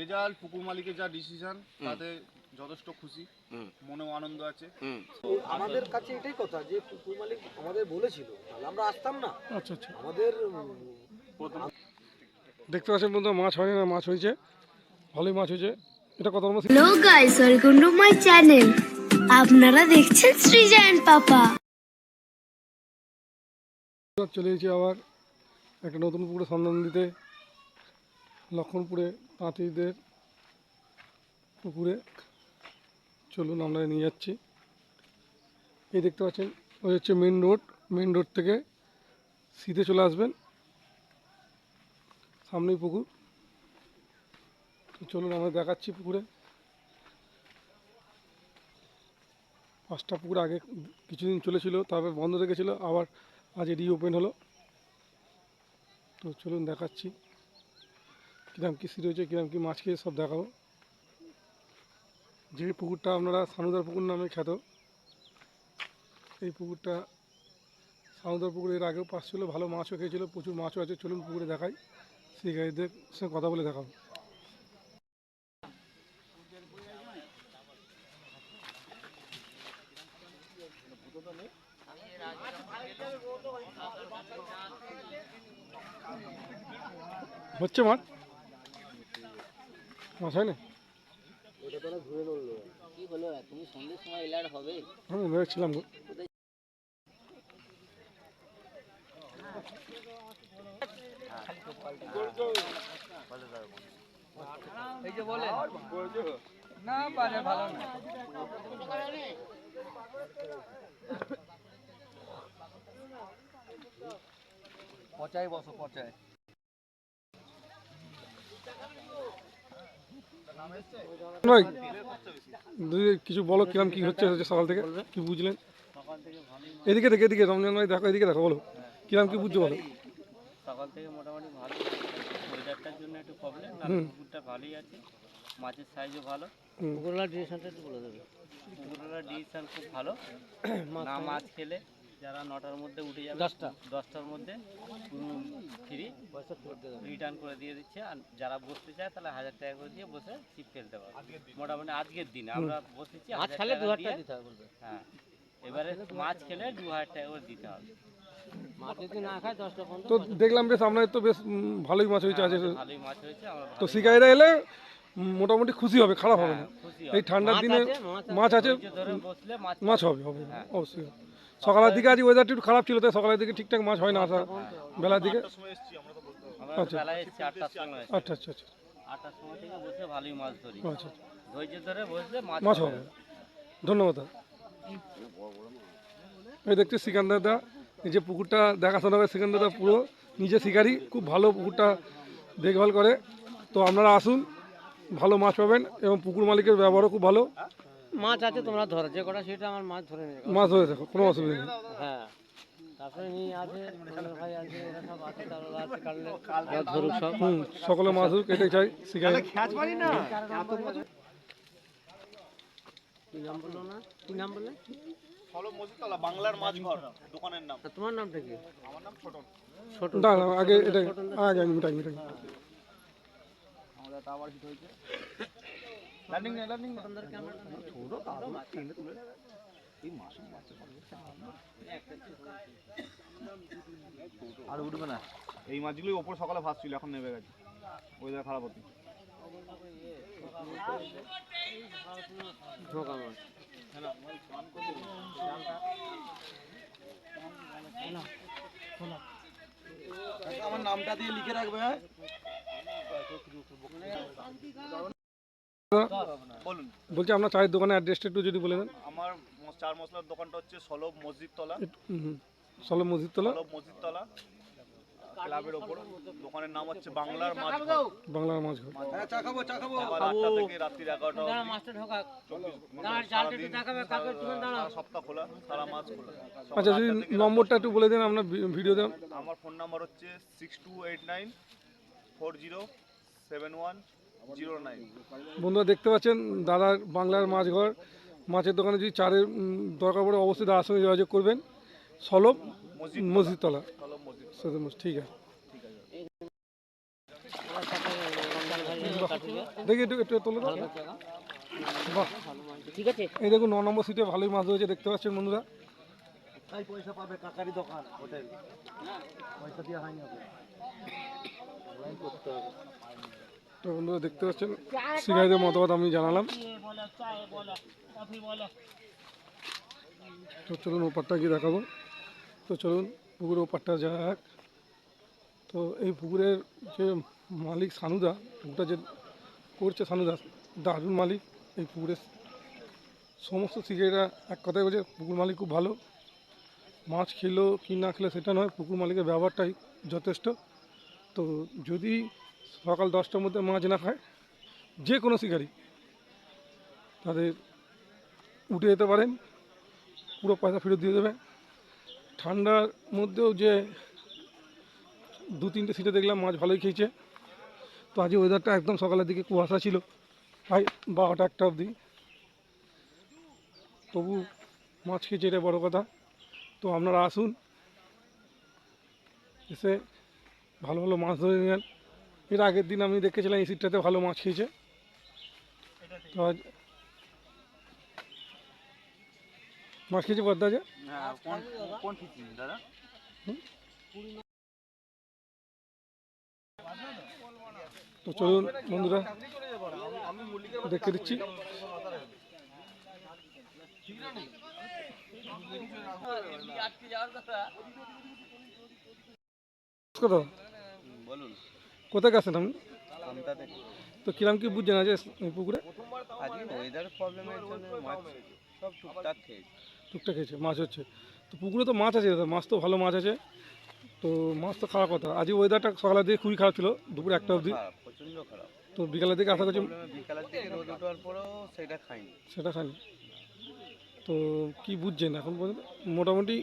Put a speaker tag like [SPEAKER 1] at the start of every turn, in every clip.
[SPEAKER 1] Result পুকুর মালিকের যা ডিসিশন তাতে যথেষ্ট খুশি, মনেও আনন্দ আছে।
[SPEAKER 2] আমাদের কাছে এটাই কথা যে পুকুর মালিক আমাদের বলেছিল, তাহলে আমরা আসতাম না।
[SPEAKER 3] আচ্ছা আচ্ছা,
[SPEAKER 2] আমাদের
[SPEAKER 3] দেখতে পাচ্ছেন বন্ধু মাছ হয়নি না, মাছ হয়েছে, ভালোই মাছ হয়েছে। এটা কত number?
[SPEAKER 4] Hello guys, welcome to my channel. আপনারা দেখছেন সৃজন পাপা।
[SPEAKER 3] চলে এসেছি আবার একটা নতুন পুকুরে সন্ধান দিতে, লক্ষণপুরে তাঁতিদের পুকুরে। চলুন আমরা নিয়ে যাচ্ছি। এই দেখতে পাচ্ছেন ওই হচ্ছে মেন রোড, মেন রোড থেকে সিধে চলে আসবেন, সামনেই পুকুর। তো চলুন আমরা দেখাচ্ছি পুকুরে। 5টা পুকুর আগে কিছুদিন চলেছিল, তারপর বন্ধ রেখেছিল, আবার আজ রিওপেন হলো। তো চলুন দেখাচ্ছি কিরম কী সিট হয়েছে, কিরম কী মাছ খেয়ে সব দেখাবো। যে পুকুরটা আপনারা সানুদার পুকুর নামে খ্যাত, এই পুকুরটা সানুদার পুকুর এর আগেও পাশ ছিল, ভালো মাছও খেয়েছিল, প্রচুর মাছও আছে। চলুন পুকুরে দেখাই, সেই গাড়িদের সঙ্গে কথা বলে দেখাবো। হচ্ছে মাছ, মাছ হয় না?
[SPEAKER 5] কি হলো, তুমি সন্ধ্যের সময় এলে আর হবে?
[SPEAKER 3] আমি ভেবেছিলাম গো।
[SPEAKER 5] এই যে বলে না পারে ভালো না। পচাই বসো, পচায়।
[SPEAKER 3] ভাই কিছু বলো, কিরম কি হচ্ছে সকাল থেকে, কি বুঝলেন? এদিকে দেখে, এদিকে রমজান ভাই দেখো, এদিকে দেখো, বলো কিরম কি বুঝছো বলো।
[SPEAKER 5] সকাল থেকে মোটামুটি ভালো, ওয়েদারটার জন্য একটু প্রবলেম, না পুকুরটা ভালোই আছে, মাছের সাইজও ভালো। পুকুরলার ডিসিশনটা একটু বলে দেবে। পুকুরলার ডিসিশন খুব ভালো, না মাছ খেলে যারা 9টার মধ্যে উঠে যাবে, 10টার মধ্যে ফ্রি রিটার্ন করে দিয়ে দিচ্ছে। আর যারা বসতে চায় তাহলে 1000 টাকা করে দিয়ে বসে ছিপ ফেলতে পারবে। মোটামুটি আজকের দিনে আমরা বসেছি, মাছ খেলে 2000 টাকা দিতে হবে। হ্যাঁ, এবারে মাছ খেলে 2000 টাকা করে দিতে হবে। মাছ যদি না খায় 10টা পর্যন্ত।
[SPEAKER 3] তো দেখলাম বেশ আপনার তো বেশ ভালোই মাছ হয়েছে আজ।
[SPEAKER 5] ভালোই মাছ হয়েছে।
[SPEAKER 3] তো শিকারীরা এলে মোটামুটি খুশি হবে, খারাপ হবে না। এই ঠান্ডার দিনে মাছ আছে, মাছ হবে হবে অবশ্যই। সকালের দিকে আজ ওয়েদারটা একটু খারাপ ছিল, তাই সকালের দিকে ঠিকঠাক মাছ হয় না, আসা বেলার দিকে। আচ্ছা আচ্ছা আচ্ছা আচ্ছা,
[SPEAKER 5] 8টার সময় থেকে বসে ভালোই মাছ ধরি।
[SPEAKER 3] আচ্ছা
[SPEAKER 5] ধৈর্য ধরে বসলে
[SPEAKER 3] মাছ হবে। ধন্যবাদ। এই দেখছি সিকান্দার দা, এই যে পুকুরটা দেখাশোনা করে সিকান্দার দা পুরো নিজে শিকারি, খুব ভালো পুকুরটা দেখভাল করে। তো আপনারা আসুন, ভালো মাছ পাবেন, এবং পুকুর মালিকের ব্যবহারও খুব ভালো।
[SPEAKER 5] মাছ আছে, তোমরা ধরো যে কটা, সেটা আমার মাছ ধরে নিয়ে
[SPEAKER 3] মাছ ধরে দেখো, কোনো অসুবিধা নেই।
[SPEAKER 5] হ্যাঁ, তারপরে নিয়ে আছে ভাই আছে, এরা সব আছে, তারা আছে, কাটলে ধরুক সব।
[SPEAKER 3] সকলে মাছ ধরুক, এটাই চাই শিকারি।
[SPEAKER 5] কি নাম বললো না, কি নাম বললে?
[SPEAKER 1] ফলো মজিদতলা বাংলার মাছঘর দোকানের নাম।
[SPEAKER 5] তোমার নামটা কি?
[SPEAKER 1] আমার নাম ছোটন।
[SPEAKER 5] ছোটন।
[SPEAKER 3] না আগে এটা আগে মিটাই মিটাই।
[SPEAKER 1] আমাদের আবার হিট হয়েছে। ল্যান্ডিং নে, ল্যান্ডিং নে। ছোট কালো মাছ কিনে তুলে এই মাছ আর উঠবে না। এই মাছগুলো ওপর সকালে ভাসছিল, এখন নেমে গেছে, ওয়েদার খারাপ হতে।
[SPEAKER 5] ঝোঁকা মাছ।
[SPEAKER 1] আমার নামটা দিয়ে লিখে রাখবে। হ্যাঁ বলুন।
[SPEAKER 3] বলছি আপনার চায়ের দোকানের অ্যাড্রেসটা একটু যদি বলে দেন।
[SPEAKER 1] আমার চার মশলার দোকানটা হচ্ছে সলভ মসজিদতলা।
[SPEAKER 3] সলভ মসজিদতলা,
[SPEAKER 1] সলভ মসজিদতলা ক্লাবের ওপর। দোকানের নাম হচ্ছে বাংলার মাছঘর।
[SPEAKER 3] বাংলার মাছঘর।
[SPEAKER 1] হ্যাঁ, চা খাবো, চা খাবো। সকাল 8টা থেকে রাত্রি 11টা অবধি।
[SPEAKER 5] মাছটা ঢোকা।
[SPEAKER 1] সপ্তাহ খোলা, সারা মাছ খোলা।
[SPEAKER 3] আচ্ছা, যদি নম্বরটা একটু বলে দেন, আপনার ভিডিও দেন।
[SPEAKER 1] আমার ফোন নাম্বার হচ্ছে 6289407109।
[SPEAKER 3] বন্ধুরা দেখতে পাচ্ছেন দাদার বাংলার মাছঘর, মাছের দোকানে যদি চারের দরকার পড়ে অবশ্যই দাদার সঙ্গে যোগাযোগ করবেন। সলভ মসজিদতলা। ঠিক আছে। দেখি একটু একটু তুলে দাও। বাহ,
[SPEAKER 5] ঠিক আছে।
[SPEAKER 3] এই দেখুন 9 নম্বর সিটে ভালোই মাছ ধরেছে, দেখতে পাচ্ছেন বন্ধুরা।
[SPEAKER 1] তাই পয়সা পাবে কাকারি দোকান হোটেল, পয়সা দিয়ে হয়নি ওকে, অনলাইন করতে হবে।
[SPEAKER 3] তো বন্ধুরা দেখতে পাচ্ছেন শিকারীদের মতামত আমি জানালাম। তো চলুন ওপারটা গিয়ে দেখাবো। তো চলুন পুকুরের ওপারটা যাক। তো এই পুকুরের যে মালিক সানুদা, পুকুরটা যে করছে সানুদা, দারুণ মালিক। এই পুকুরের সমস্ত শিকারীরা এক কথায় বলছে পুকুর মালিক খুব ভালো। মাছ খেলো কি না খেলো সেটা নয়, পুকুর মালিকের ব্যবহারটাই যথেষ্ট। তো যদি সকাল 10টার মধ্যে মাছ না খায় যে কোনো শিকারি, তাদের উঠে যেতে পারেন, পুরো পয়সা ফেরত দিয়ে দেবে। ঠান্ডার মধ্যেও যে 2-3টে সিটে দেখলাম মাছ ভালোই খেয়েছে। তো আজ ওয়েদারটা একদম সকালের দিকে কুয়াশা ছিল, প্রায় 12টা 1টা অবধি, তবু মাছ খেয়েছে, এটা বড় কথা। তো আপনারা আসুন, এসে ভালো ভালো মাছ ধরে নেন। এর আগের দিন আমি দেখেছিলাম এই সিটটাতে ভালো মাছ খেয়েছে। তো আজ মাছ খেয়েছে বদ্দা যে।
[SPEAKER 1] হ্যাঁ, কোন ফিচিং দাদা?
[SPEAKER 3] তো চলুন বন্ধুরা দেখে দিচ্ছি। কথা
[SPEAKER 1] বলুন।
[SPEAKER 3] কোথায় গেছেন আপনি?
[SPEAKER 1] আমতা থেকে।
[SPEAKER 3] তো কিরম কি বুঝছেন আজ এই পুকুরে?
[SPEAKER 1] আজকে ওয়েদার প্রবলেমের জন্য মাছ সব টুকটাক খেয়েছে।
[SPEAKER 3] টুকটাক খেয়েছে, মাছ হচ্ছে। তো পুকুরে তো মাছ আছে দাদা, মাছ তো ভালো মাছ আছে। তো মাছ তো খাওয়ার কথা। আজ ওয়েদারটা সকালের দিকে খুবই খারাপ ছিল, দুপুরে 1টা অবধি।
[SPEAKER 1] খারাপ, প্রচণ্ড খারাপ।
[SPEAKER 3] তো বিকালের দিকে আশা করছি
[SPEAKER 1] বিকালের দিকে রোদ ওঠার পরেও সেটা খাইনি।
[SPEAKER 3] সেটা খানি। তো কি বুঝছেন এখন পর্যন্ত মোটামুটি?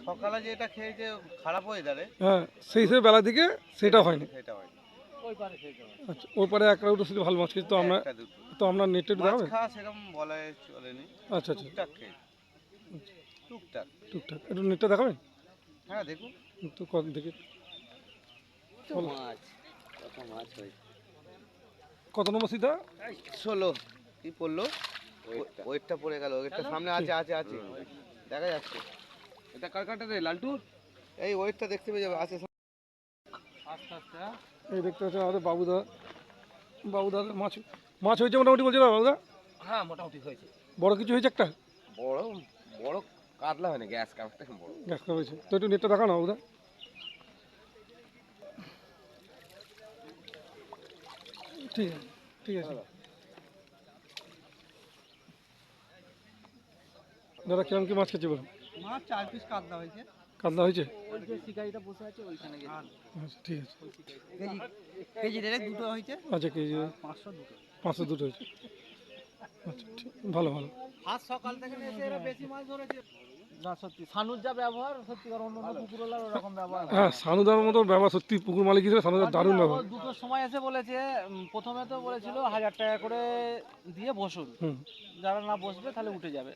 [SPEAKER 1] সকালে যেটা খেয়েছে খারাপ ওয়েদারে,
[SPEAKER 3] হ্যাঁ, সেই হিসেবে বেলার দিকে সেটা হয়নি।
[SPEAKER 1] সেটা হয়নি।
[SPEAKER 3] আচ্ছা, ওই পারে একটা দুটো শুধু ভালো মাছ খেয়েছে। তো আমরা
[SPEAKER 1] একটা দুটো
[SPEAKER 3] তো আমরা নেটে
[SPEAKER 1] মাছ
[SPEAKER 3] দেখাবেন?
[SPEAKER 1] খাওয়া সেরকম বলা চলেনি,
[SPEAKER 3] আচ্ছা আচ্ছা,
[SPEAKER 1] টুকটাক খেয়েছে, টুকটাক।
[SPEAKER 3] টুকটাক একটু নেটটা দেখাবেন?
[SPEAKER 1] হ্যাঁ দেখুন।
[SPEAKER 3] তো দেখি বলো।
[SPEAKER 1] মাছ কত মাছ হয়েছে।
[SPEAKER 3] কত নম্বর সিধা?
[SPEAKER 1] 16 কি পড়লো? ওয়েটটা পড়ে গেল, ওয়েটটা সামনে আছে আছে আছে দেখা যাচ্ছে।
[SPEAKER 2] এটা কার কাটা রে লালটু?
[SPEAKER 1] এই ওয়েটটা দেখতে পেয়ে যাবে, আছে।
[SPEAKER 2] আস্তে আস্তে।
[SPEAKER 3] এই দেখতে পাচ্ছেন আমাদের বাবুদা। বাবুদা মাছ মাছ হয়েছে মোটামুটি বলছে না বাবুদা?
[SPEAKER 2] হ্যাঁ মোটামুটি হয়েছে।
[SPEAKER 3] বড় কিছু হয়েছে একটা?
[SPEAKER 2] বড় বড় কাতলা হয়নি, গ্যাস কাপটা বড়।
[SPEAKER 3] গ্যাস খাওয়া হয়েছে। তো একটু নেটটা দেখাও না বাবুদা। ঠিক আছে ঠিক আছে। দাদা কিরম কি মাছ খেয়েছে বলুন?
[SPEAKER 2] মাছ 4 পিস কাতলা হয়েছে।
[SPEAKER 3] কাতলা হয়েছে?
[SPEAKER 2] ওই যে শিকারিটা বসে আছে ওইখানে গেছে।
[SPEAKER 3] আচ্ছা ঠিক আছে।
[SPEAKER 2] কেজি কেজি রেট দুটো হয়েছে।
[SPEAKER 3] আচ্ছা কেজি
[SPEAKER 2] 500 দুটো।
[SPEAKER 3] 500 দুটো হয়েছে। আচ্ছা ঠিক, ভালো ভালো।
[SPEAKER 2] আজ সকাল থেকে এসে এরা বেশি মাছ ধরেছে। না সত্যি সানুর যা ব্যবহার, সত্যি কারণ অন্য পুকুরওয়ালার ওরকম ব্যবহার হয় না।
[SPEAKER 3] হ্যাঁ, সানুদার মতো ব্যবহার সত্যি, পুকুর মালিক হিসেবে সানুদার দারুণ ব্যবহার।
[SPEAKER 6] ও দুটোর সময় এসে বলেছে, প্রথমে তো বলেছিল 1000 টাকা করে দিয়ে বসুন,
[SPEAKER 3] হুম,
[SPEAKER 6] যারা না বসবে তাহলে উঠে যাবে।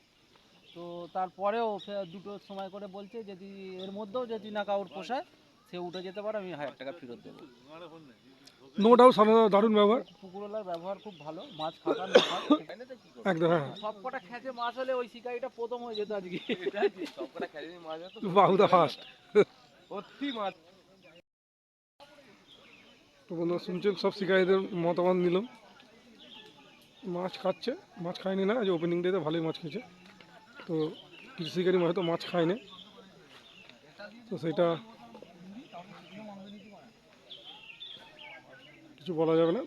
[SPEAKER 6] তো তারপরেও দুটোর সময় করে বলছে যদি এর মধ্যেও যদি না কাউর পোষায় সে উঠে যেতে পারে, আমি 1000 টাকা ফেরত দেবো।
[SPEAKER 3] নো ডাউট সানুদার দারুণ ব্যবহার।
[SPEAKER 6] পুকুরওয়ালার ব্যবহার খুব ভালো, মাছ খাবার না খায়।
[SPEAKER 3] একদম হ্যাঁ।
[SPEAKER 6] সব কটা খেঁচে মাছ হলে ওই শিকারিটা প্রথম হয়ে যেত আজকে।
[SPEAKER 2] সবকটা খেলে মাছ হতো।
[SPEAKER 3] বাবুদা ফার্স্ট।
[SPEAKER 2] সত্যি মাছ।
[SPEAKER 3] তো বন্ধুরা শুনছেন, সব শিকারীদের মতামত নিলাম। মাছ খাচ্ছে, মাছ খায়নি না, আজ ওপেনিং ডেতে ভালোই মাছ খেয়েছে। তো কিছু শিকারি হয়তো মাছ খায়নি, তো সেটা কিছু বলা যাবে না।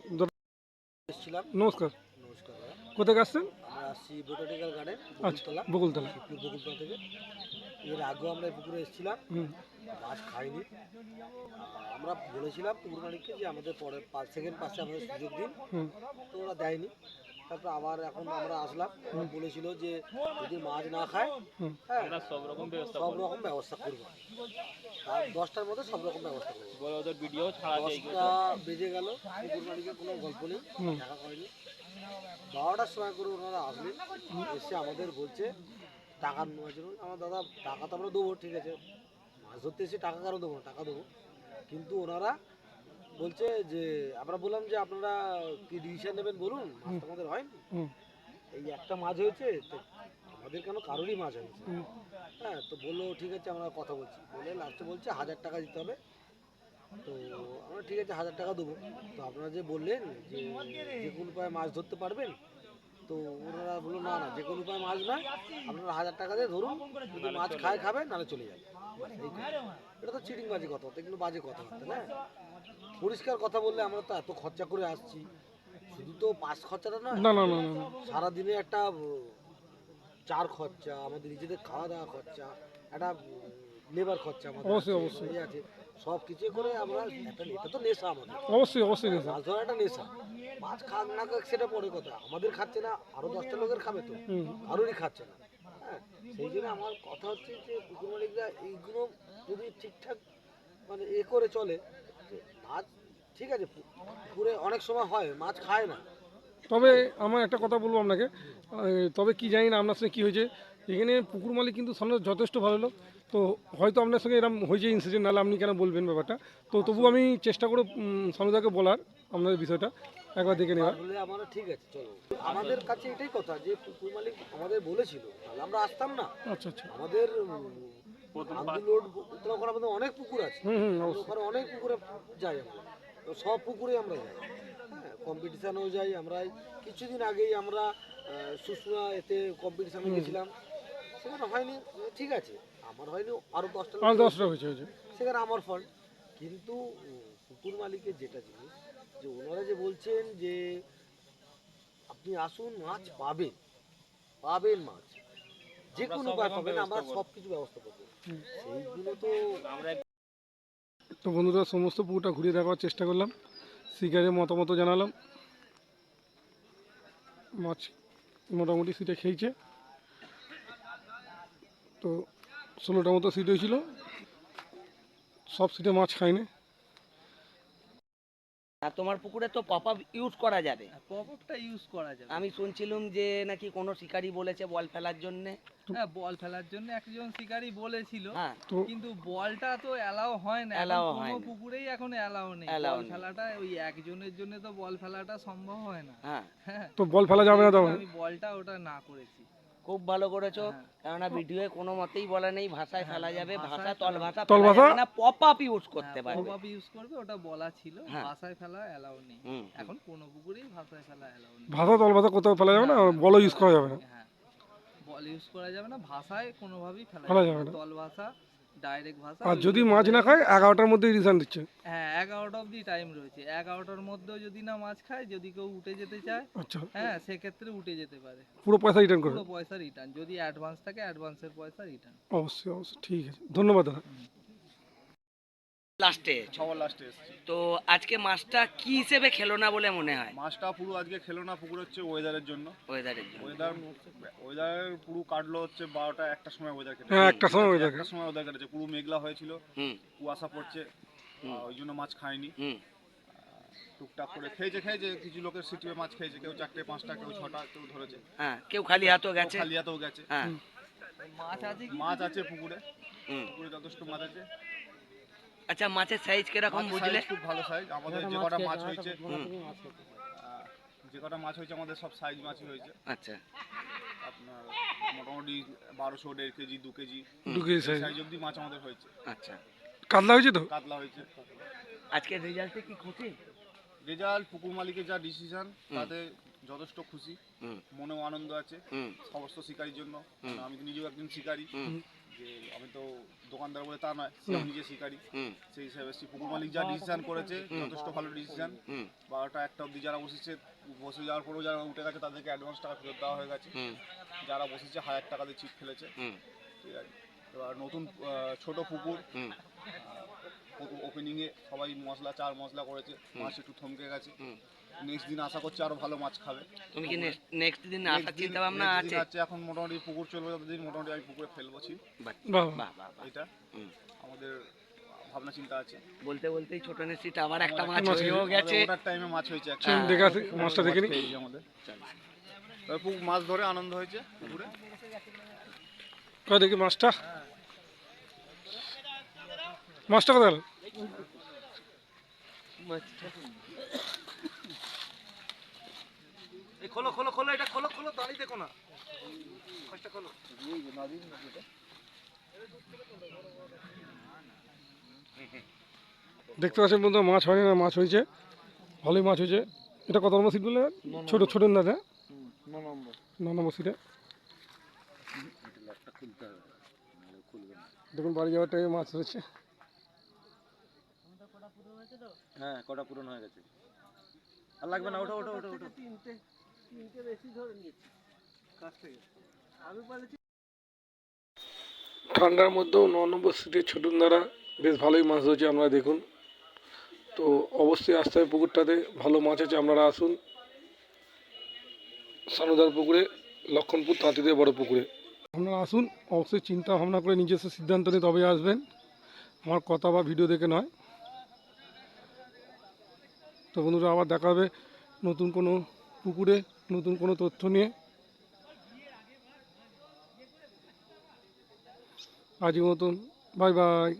[SPEAKER 2] এসেছিলাম।
[SPEAKER 3] নমস্কার,
[SPEAKER 2] নমস্কার।
[SPEAKER 3] কোথায় আসছেন?
[SPEAKER 2] আমরা আসছি বোটানিক্যাল গার্ডেন
[SPEAKER 3] আচ্ছা,
[SPEAKER 2] বকুলতলা।
[SPEAKER 3] বকুলতলা।
[SPEAKER 2] বকুলতলা থেকে এর আগেও আমরা এই পুকুরে এসেছিলাম,
[SPEAKER 3] হুম,
[SPEAKER 2] মাছ খাইনি। আমরা বলেছিলাম পুকুর মালিককে যে আমাদের পরে সেকেন্ড পাশে আমাদের সুযোগ দিন,
[SPEAKER 3] হুম,
[SPEAKER 2] তো ওরা দেয়নি। তারপর আবার এখন আমরা আসলাম, ওরা বলেছিল যে যদি মাছ না খায়,
[SPEAKER 3] হুম।
[SPEAKER 2] হ্যাঁ সব রকম ব্যবস্থা করবো। আর 10টার মধ্যে সব রকম ব্যবস্থা করবো। 10টা বেজে গেল, পুকুর মালিকের কোনো গল্প নেই,
[SPEAKER 3] হুম।
[SPEAKER 2] দেখা করেনি। 12টার সময় করে ওনারা আসলেন, এসে আমাদের বলছে টাকা নেওয়ার জন্য। আমার দাদা টাকা তো আমরা দেবো, ঠিক আছে, মাছ ধরতে এসে টাকা কারো দেবো না, টাকা দেবো। কিন্তু ওনারা বলছে যে আমরা বললাম যে আপনারা কি ডিসিশন নেবেন বলুন, মাছ তো আমাদের হয়নি,
[SPEAKER 3] হুম
[SPEAKER 2] এই একটা মাছ হয়েছে তো আমাদের কেন কারোরই মাছ হয়েছে। হ্যাঁ, তো বললো ঠিক আছে আমরা কথা বলছি, বলে লাস্টে বলছে 1000 টাকা দিতে হবে। তো আমরা ঠিক আছে 1000 টাকা দেবো। তো আপনারা যে বললেন যে যে কোনো উপায়ে মাছ ধরতে পারবেন, তো ওনারা বললো না না, যে কোনো উপায়ে মাছ নয়, আপনারা 1000 টাকা দিয়ে ধরুন, যদি মাছ খায় খাবে, নাহলে চলে যাবে। এই কথা। এটা তো চিটিং বাজি কথা, এগুলো বাজে কথাবার্তা না। পরিষ্কার কথা বললে আমরা তো এত খরচা করে আসছি, শুধু তো মাছ খরচাটা নয়,
[SPEAKER 3] না না না না না।
[SPEAKER 2] সারাদিনে একটা চার খরচা, আমাদের নিজেদের খাওয়া দাওয়া খরচা, একটা লেবার খরচা আমাদের
[SPEAKER 3] অবশ্যই,
[SPEAKER 2] আছে,
[SPEAKER 3] অবশ্যই।
[SPEAKER 2] এই আছে, সব কিছু করে আমরা একটা, এটা তো নেশা আমাদের,
[SPEAKER 3] অবশ্যই অবশ্যই নেই স্যার।
[SPEAKER 2] মাছ ধরা একটা নেশা। মাছ খাক না খাক সেটা পরে কথা, আমাদের খাচ্ছে না, আরো 10টা লোকের খাবে তো,
[SPEAKER 3] হুম
[SPEAKER 2] কারোরই খাচ্ছে না। হ্যাঁ, সেই জন্য আমার কথা হচ্ছে যে পুকুর মালিকরা এইগুলো যদি ঠিকঠাক মানে এ করে চলে, যে মাছ ঠিক আছে পুকুরে অনেক সময় হয় মাছ খায় না।
[SPEAKER 3] তবে আমার একটা কথা বলবো আপনাকে, তবে কি জানি না আপনার সঙ্গে কী হয়েছে, এখানে পুকুর মালিক কিন্তু সামনে যথেষ্ট ভালো লোক, তো হয়তো আপনার সঙ্গে এরকম হয়েছে ইনসিডেন্ট, নাহলে আপনি কেন বলবেন ব্যাপারটা। তো তবু আমি চেষ্টা করব সামনেদাকে বলার আপনাদের বিষয়টা একবার দেখে নেওয়ার।
[SPEAKER 2] বলে আমরা ঠিক আছে চলো, আমাদের কাছে এটাই কথা যে পুকুর মালিক আমাদের বলেছিল, তাহলে আমরা আসতাম না।
[SPEAKER 3] আচ্ছা আচ্ছা।
[SPEAKER 2] আমাদের লোড উত্তরা করার মধ্যে অনেক পুকুর আছে,
[SPEAKER 3] হুম হুম
[SPEAKER 2] আমরা
[SPEAKER 3] অবশ্যই।
[SPEAKER 2] ওখানে অনেক পুকুরে যাই আমরা, তো সব পুকুরে আমরা যাই, হ্যাঁ কম্পিটিশানেও যাই আমরা। কিছুদিন আগেই আমরা সুষমা এতে কম্পিটিশানে গেছিলাম, সেখানে হয়নি, ঠিক আছে আমার হয়নি, আরও 10টা
[SPEAKER 3] আর
[SPEAKER 2] লোক
[SPEAKER 3] 10টা হয়েছে হয়েছে।
[SPEAKER 2] সেখানে আমার ফল্ট। কিন্তু পুকুর মালিকের যেটা জিনিস, যে ওনারা যে বলছেন যে আপনি আসুন মাছ পাবেন, পাবেন মাছ, যে কোনো উপায় পাবেন, আমরা সব কিছু ব্যবস্থা করবো, সেইগুলো তো আমরা
[SPEAKER 3] তো বন্ধুরা সমস্ত পুকুরটা ঘুরিয়ে দেখার চেষ্টা করলাম, শিকারের মতামত জানালাম। মাছ মোটামুটি সিটে খেয়েছে, তো 16টা মতো সিট হয়েছিল, সব সিটে মাছ খায়নি।
[SPEAKER 7] আর তোমার পুকুরে তো পপ আপ ইউজ করা যাবে।
[SPEAKER 6] পপ আপটা ইউজ করা যাবে।
[SPEAKER 7] আমি শুনছিলাম যে নাকি কোনো শিকারী বলেছে বল ফেলার জন্য।
[SPEAKER 6] হ্যাঁ, বল ফেলার জন্য একজন শিকারী বলেছিল,
[SPEAKER 7] হ্যাঁ,
[SPEAKER 3] তো
[SPEAKER 6] কিন্তু বলটা তো অ্যালাও হয় না,
[SPEAKER 7] Allow
[SPEAKER 6] এখন
[SPEAKER 7] হয়
[SPEAKER 6] কোনো
[SPEAKER 7] না।
[SPEAKER 6] পুকুরেই এখন অ্যালাও নেই
[SPEAKER 7] Allow
[SPEAKER 6] বল
[SPEAKER 7] নেই।
[SPEAKER 6] ফেলাটা, ওই একজনের জন্য তো বল ফেলাটা সম্ভব হয় না।
[SPEAKER 7] হ্যাঁ,
[SPEAKER 6] হ্যাঁ,
[SPEAKER 3] তো বল ফেলা যাবে না
[SPEAKER 6] সেই জন্য
[SPEAKER 3] তবে।
[SPEAKER 6] আমি বলটা ওটা না করেছি।
[SPEAKER 7] খুব ভালো করেছো,
[SPEAKER 6] হ্যাঁ।
[SPEAKER 7] কেননা ভিডিওয়ে কোনো মতেই বলা নেই ভাষায় ফেলা যাবে,
[SPEAKER 6] ভাষায়
[SPEAKER 7] ভাষা
[SPEAKER 6] ফেলা
[SPEAKER 7] তল ভাষা
[SPEAKER 3] তল
[SPEAKER 7] ফেলা
[SPEAKER 3] ভাষা?
[SPEAKER 7] যাবে না, পপ আপ ইউজ করতে
[SPEAKER 6] পপ
[SPEAKER 7] পারবে।
[SPEAKER 6] আপ ইউজ করবে, ওটা বলা ছিল,
[SPEAKER 7] হ্যাঁ।
[SPEAKER 6] ভাষায় ফেলা অ্যালাউ নেই।
[SPEAKER 7] হুম,
[SPEAKER 6] এখন কোনো পুকুরেই ভাষায় ফেলা অ্যালাউ নেই।
[SPEAKER 3] ভাষা তল ভাষা কোথাও ফেলা যাবে না, বলও ইউজ করা যাবে না।
[SPEAKER 6] হ্যাঁ, বল ইউজ করা যাবে না, ভাষায় কোনোভাবেই ফেলা
[SPEAKER 3] ফেলা
[SPEAKER 6] যাবে
[SPEAKER 3] যাবে
[SPEAKER 6] না,
[SPEAKER 3] না।
[SPEAKER 6] তল ভাষা, ডাইরেক্ট ভাষা।
[SPEAKER 3] আর যদি
[SPEAKER 6] ওইগুলো
[SPEAKER 3] মাছ
[SPEAKER 6] ফেলা
[SPEAKER 3] না
[SPEAKER 6] যাবে।
[SPEAKER 3] খায় 11টার মধ্যেই রিটার্ন দিচ্ছে।
[SPEAKER 6] হ্যাঁ, 11টা অবধি টাইম রয়েছে, 11টার মধ্যেও যদি না মাছ খায়, যদি কেউ উঠে যেতে চায়,
[SPEAKER 3] আচ্ছা,
[SPEAKER 6] হ্যাঁ সেক্ষেত্রে উঠে যেতে পারে,
[SPEAKER 3] পুরো পয়সা রিটার্ন করবে।
[SPEAKER 6] পুরো পয়সা রিটার্ন, যদি অ্যাডভান্স থাকে অ্যাডভান্সের পয়সা রিটার্ন।
[SPEAKER 3] অবশ্যই অবশ্যই, ঠিক আছে, ধন্যবাদ দাদা।
[SPEAKER 7] লাস্টে
[SPEAKER 8] সবার লাস্টে এসেছি।
[SPEAKER 7] তো আজকে মাছটা কি হিসেবে খেলো না বলে মনে হয়?
[SPEAKER 8] মাছটা পুরো আজকে খেলো না পুকুর হচ্ছে ওয়েদারের জন্য।
[SPEAKER 7] ওয়েদারের জন্য।
[SPEAKER 8] ওয়েদার পুরো কাটলো হচ্ছে 12টা 1টার সময় ওয়েদার কেটে।
[SPEAKER 3] হ্যাঁ, একটা সময় হয়ে থাকে।
[SPEAKER 8] 1টার সময় ওয়েদার কেটেছে, পুরো মেঘলা হয়েছিল,
[SPEAKER 7] হুম
[SPEAKER 8] কুয়াশা পড়ছে, ওই জন্য মাছ খায়নি।
[SPEAKER 7] হুম।
[SPEAKER 8] টুকটাক করে খেয়েছে, কিছু লোকের সিটিতে মাছ খেয়েছে, কেউ 4টে 5টা, কেউ 6টা, কেউ ধরেছে,
[SPEAKER 7] হ্যাঁ, কেউ খালি হাতও
[SPEAKER 8] কেউ
[SPEAKER 7] গেছে।
[SPEAKER 8] খালিয়াতেও গেছে।
[SPEAKER 7] হ্যাঁ।
[SPEAKER 6] মাছ আছে কি?
[SPEAKER 8] মাছ আছে পুকুরে,
[SPEAKER 7] হুম।
[SPEAKER 8] পুকুরে যথেষ্ট মাছ আছে।
[SPEAKER 7] আচ্ছা, মাছের সাইজ কিরকম
[SPEAKER 8] মাছের
[SPEAKER 7] বুঝলে?
[SPEAKER 8] size খুব ভালো সাইজ, আমাদের যে কটা মাছ হয়েছে, যে কটা মাছ হয়েছে আমাদের সব সাইজ মাছই হয়েছে।
[SPEAKER 7] আচ্ছা,
[SPEAKER 8] আপনার মোটামুটি 1200, 1.5 KG, 2 KG
[SPEAKER 3] 2 KG size.
[SPEAKER 8] Size অবধি মাছ আমাদের হয়েছে।
[SPEAKER 7] আচ্ছা।
[SPEAKER 3] কাতলা হয়েছে তো?
[SPEAKER 8] কাতলা হয়েছে।
[SPEAKER 7] আজকের রেজাল্টে কি খুশি?
[SPEAKER 8] রেজাল্ট পুকুর মালিকের যা ডিসিশন তাতে যথেষ্ট খুশি,
[SPEAKER 7] হুম
[SPEAKER 8] মনেও আনন্দ আছে
[SPEAKER 7] হুম
[SPEAKER 8] সমস্ত শিকারির জন্য। কারণ আমি তো নিজেও একজন শিকারি,
[SPEAKER 7] হুম
[SPEAKER 8] যে আমি তো দোকানদার বলে তা নয়, আমি নিজে শিকারি,
[SPEAKER 7] হুম
[SPEAKER 8] সেই হিসাবে পুকুর মালিক যা ডিসিশন করেছে যথেষ্ট ভালো ডিসিশন।
[SPEAKER 7] হুম
[SPEAKER 8] 12টা 1টা অবধি যারা বসে যাওয়ার পরেও যারা উঠে গেছে তাদেরকে অ্যাডভান্স টাকা ফেরত দেওয়া হয়ে গেছে,
[SPEAKER 7] হুম
[SPEAKER 8] যারা বসেছে 1000 টাকা দিয়ে চিপ ফেলেছে।
[SPEAKER 7] হুম
[SPEAKER 8] ঠিক আছে, এবার নতুন ছোট পুকুর
[SPEAKER 7] হুম
[SPEAKER 8] ওপেনিংয়ে সবাই চার মশলা করেছে, মাছ একটু থমকে গেছে।
[SPEAKER 7] হুম।
[SPEAKER 8] নেক্সট দিন আশা করছি আরো ভালো মাছ খাবে।
[SPEAKER 7] তুমি কি নেক্সট দিন আসার চিন্তা ভাবনা আছে?
[SPEAKER 8] আছে এখন মোটামুটি পুকুর চলবে যতদিন, মোটামুটি আমি পুকুরে ফেলবছি,
[SPEAKER 7] বাহ
[SPEAKER 3] বাহ
[SPEAKER 7] বাহ বাহ বাহ।
[SPEAKER 8] এটা
[SPEAKER 7] হুম।
[SPEAKER 8] আমাদের ভাবনা চিন্তা আছে।
[SPEAKER 7] বলতে বলতেই ছোট নেসিটা আবার একটা মাছ
[SPEAKER 3] মাছ
[SPEAKER 7] হয়েও গেছে।
[SPEAKER 8] ওটার টাইমে মাছ হয়েছে একটা,
[SPEAKER 3] চলুন দেখে আসি, মাছটা দেখে নিই।
[SPEAKER 8] খেয়েছি আমাদের। তবে মাছ ধরে আনন্দ হয়েছে পুকুরে।
[SPEAKER 3] কয় দেখি মাছটা, মাছটা কোথায় গেল?
[SPEAKER 1] এই খোলো খোলো খোলো, এটা খোলো খোলো, দাঁড়িয়ে দেখো না, মাছটা খোলো।
[SPEAKER 3] দেখতে পাচ্ছেন বন্ধু, মাছ হয়নি না, মাছ হয়েছে, ভালোই মাছ হয়েছে। এটা কত নম্বর সিট বলে? ছোট ছোট না, 9 নম্বর সিটে। দেখুন বাড়ি যাওয়ার টাইমে মাছ ধরেছে।
[SPEAKER 1] হ্যাঁ, কটা পূরণ হয়ে গেছে, আর লাগবে না, ওঠো ওঠো ওঠো ওঠো।
[SPEAKER 3] ঠান্ডার মধ্যেও 9 নম্বর সিটের ছোটন দ্বারা বেশ ভালোই মাছ ধরেছে, আপনারা দেখুন। তো অবশ্যই আসতে হবে পুকুরটাতে, ভালো মাছ আছে, আপনারা আসুন সানুদার পুকুরে, লক্ষণপুর তাঁতিদের বড় পুকুরে আপনারা আসুন। অবশ্যই চিন্তা ভাবনা করে নিজস্ব সিদ্ধান্ত নিয়ে তবে আসবেন, আমার কথা বা ভিডিও দেখে নয়। তো বন্ধুরা, আবার দেখা হবে নতুন কোনো পুকুরে, নতুন কোনো তথ্য নিয়ে। আজকের মতন বাই বাই।